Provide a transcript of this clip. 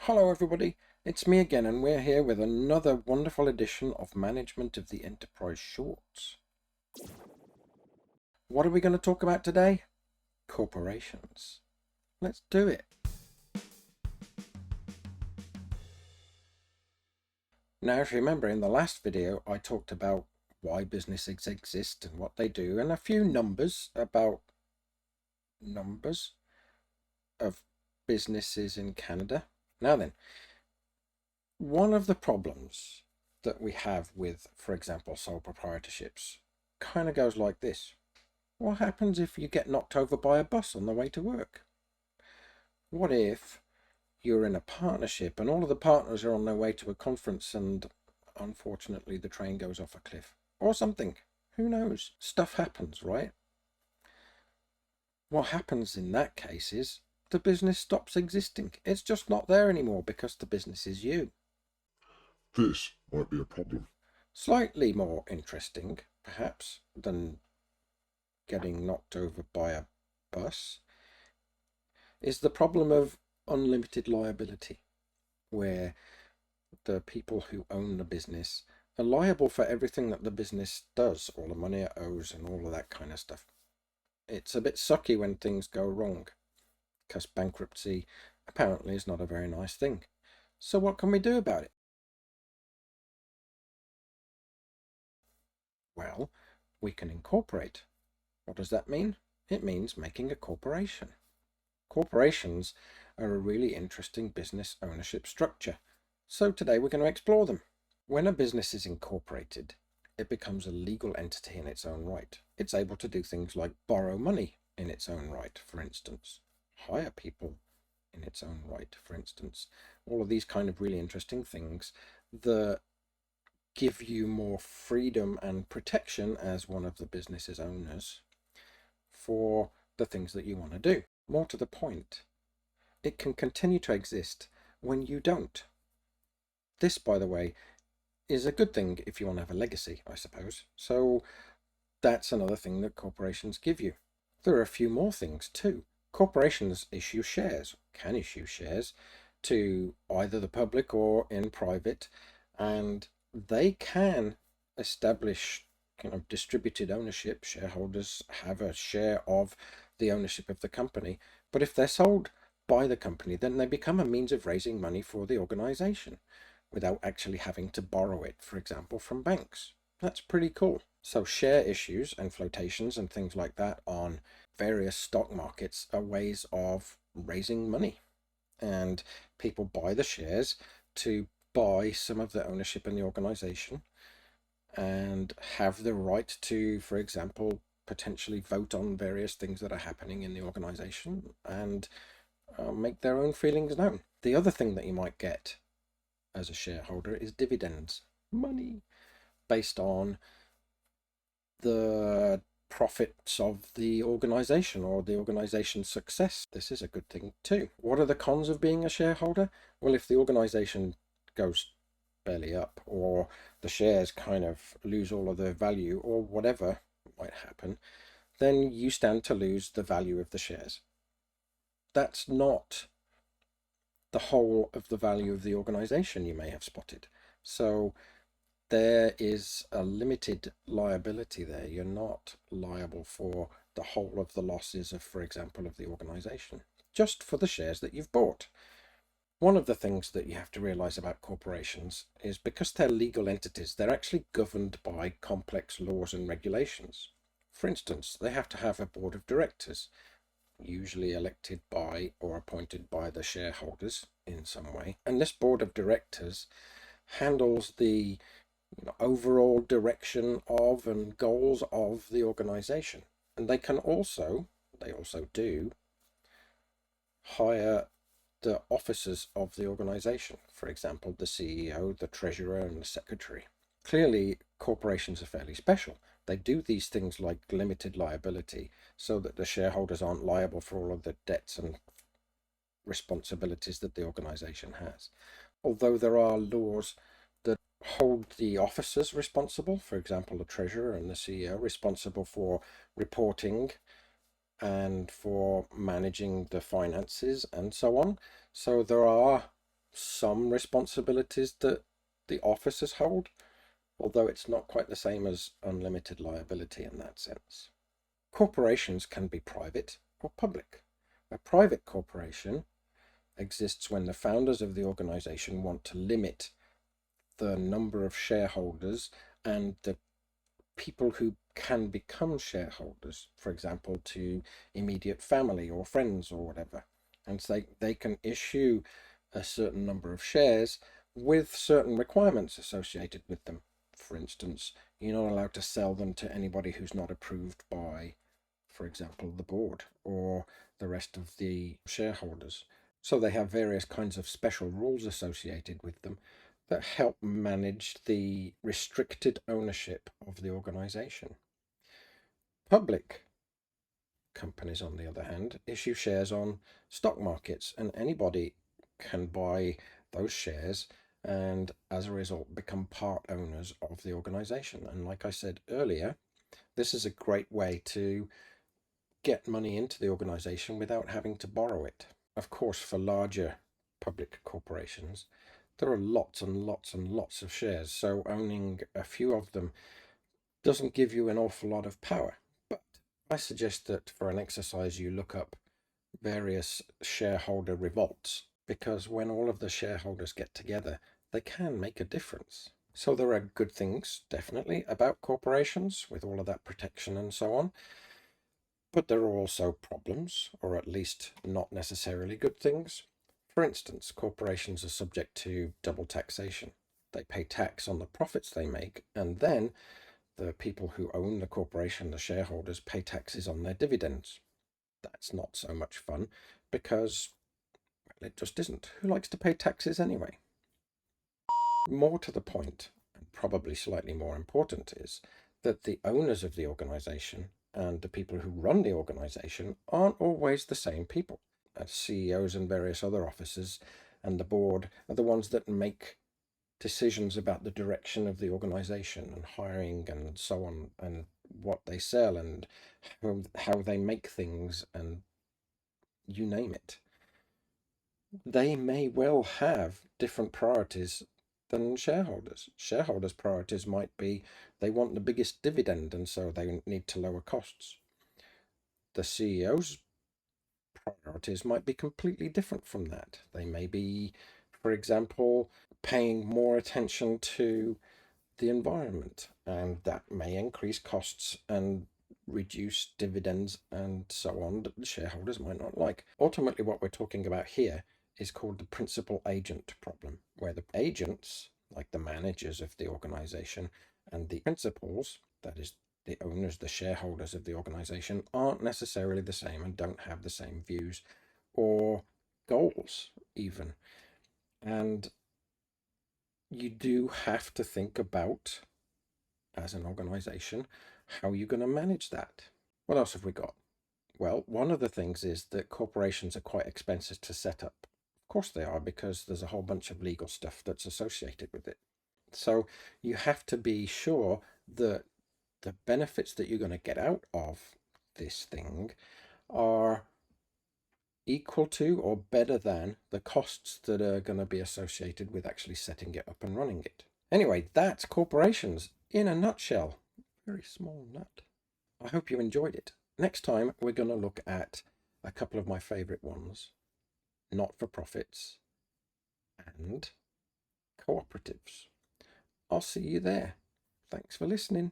Hello everybody, it's me again and we're here with another wonderful edition of Management of the Enterprise Shorts. What are we going to talk about today? Corporations. Let's do it. Now if you remember in the last video I talked about why businesses exist and what they do and a few numbers about numbers of businesses in Canada. Now then, one of the problems that we have with, for example, sole proprietorships kind of goes like this. What happens if you get knocked over by a bus on the way to work? What if you're in a partnership and all of the partners are on their way to a conference and unfortunately the train goes off a cliff or something? Who knows? Stuff happens, right? What happens in that case is the business stops existing. It's just not there anymore because the business is you. This might be a problem. Slightly more interesting, perhaps, than getting knocked over by a bus is the problem of unlimited liability, where the people who own the business are liable for everything that the business does, all the money it owes and all of that kind of stuff. It's a bit sucky when things go wrong, because bankruptcy apparently is not a very nice thing. So what can we do about it? Well, we can incorporate. What does that mean? It means making a corporation. Corporations are a really interesting business ownership structure. So today we're going to explore them. When a business is incorporated, it becomes a legal entity in its own right. It's able to do things like borrow money in its own right, for instance, hire people in its own right, for instance. All of these kind of really interesting things that give you more freedom and protection as one of the business's owners for the things that you want to do. More to the point, it can continue to exist when you don't. This, by the way, is a good thing if you want to have a legacy, I suppose. So that's another thing that corporations give you. There are a few more things too. Corporations issue shares, can issue shares to either the public or in private, and they can establish kind of distributed ownership. Shareholders have a share of the ownership of the company, but if they're sold by the company, then they become a means of raising money for the organization without actually having to borrow it, for example, from banks. That's pretty cool. So share issues and flotations and things like that on various stock markets are ways of raising money, and people buy the shares to buy some of the ownership in the organization and have the right to, for example, potentially vote on various things that are happening in the organization and make their own feelings known. The other thing that you might get as a shareholder is dividends, money based on the profits of the organization or the organization's success. This is a good thing too. What are the cons of being a shareholder? Well, if the organization goes belly up or the shares kind of lose all of their value or whatever might happen, then you stand to lose the value of the shares. That's not the whole of the value of the organization you may have spotted. So there is a limited liability there. You're not liable for the whole of the losses of, for example, of the organization, just for the shares that you've bought. One of the things that you have to realize about corporations is because they're legal entities, they're actually governed by complex laws and regulations. For instance, they have to have a board of directors, usually elected by or appointed by the shareholders in some way. And this board of directors handles the overall direction of and goals of the organization. And they also do hire the officers of the organization, for example, the CEO, the treasurer, and the secretary. Clearly, corporations are fairly special. They do these things like limited liability so that the shareholders aren't liable for all of the debts and responsibilities that the organization has. Although there are laws that hold the officers responsible, for example, the treasurer and the CEO, responsible for reporting and for managing the finances and so on. So there are some responsibilities that the officers hold, although it's not quite the same as unlimited liability in that sense. Corporations can be private or public. A private corporation exists when the founders of the organization want to limit the number of shareholders and the people who can become shareholders, for example, to immediate family or friends or whatever. And so they can issue a certain number of shares with certain requirements associated with them. For instance, you're not allowed to sell them to anybody who's not approved by, for example, the board or the rest of the shareholders. So they have various kinds of special rules associated with them that help manage the restricted ownership of the organization. Public companies, on the other hand, issue shares on stock markets, and anybody can buy those shares and as a result become part owners of the organization. And like I said earlier, this is a great way to get money into the organization without having to borrow it. Of course, for larger public corporations, there are lots and lots and lots of shares, so owning a few of them doesn't give you an awful lot of power. But I suggest that for an exercise you look up various shareholder revolts, because when all of the shareholders get together, they can make a difference. So there are good things, definitely, about corporations with all of that protection and so on. But there are also problems, or at least not necessarily good things. For instance, corporations are subject to double taxation. They pay tax on the profits they make, and then the people who own the corporation, the shareholders, pay taxes on their dividends. That's not so much fun because, well, it just isn't. Who likes to pay taxes anyway? More to the point, and probably slightly more important, is that the owners of the organization and the people who run the organization aren't always the same people. CEOs and various other officers and the board are the ones that make decisions about the direction of the organization and hiring and so on, and what they sell and how they make things, and you name it. They may well have different priorities than shareholders. Shareholders' priorities might be they want the biggest dividend and so they need to lower costs. The CEO's priorities might be completely different from that. They may be, for example, paying more attention to the environment, and that may increase costs and reduce dividends and so on that the shareholders might not like. Ultimately, what we're talking about here is called the principal agent problem, where the agents, like the managers of the organization, and the principals, that is, the owners, the shareholders of the organization, aren't necessarily the same and don't have the same views or goals, even. And you do have to think about, as an organization, how you're going to manage that. What else have we got? Well, one of the things is that corporations are quite expensive to set up. Of course they are, because there's a whole bunch of legal stuff that's associated with it. So you have to be sure that the benefits that you're going to get out of this thing are equal to or better than the costs that are going to be associated with actually setting it up and running it. Anyway, that's corporations in a nutshell. Very small nut. I hope you enjoyed it. Next time, we're going to look at a couple of my favorite ones: not-for-profits and cooperatives. I'll see you there. Thanks for listening.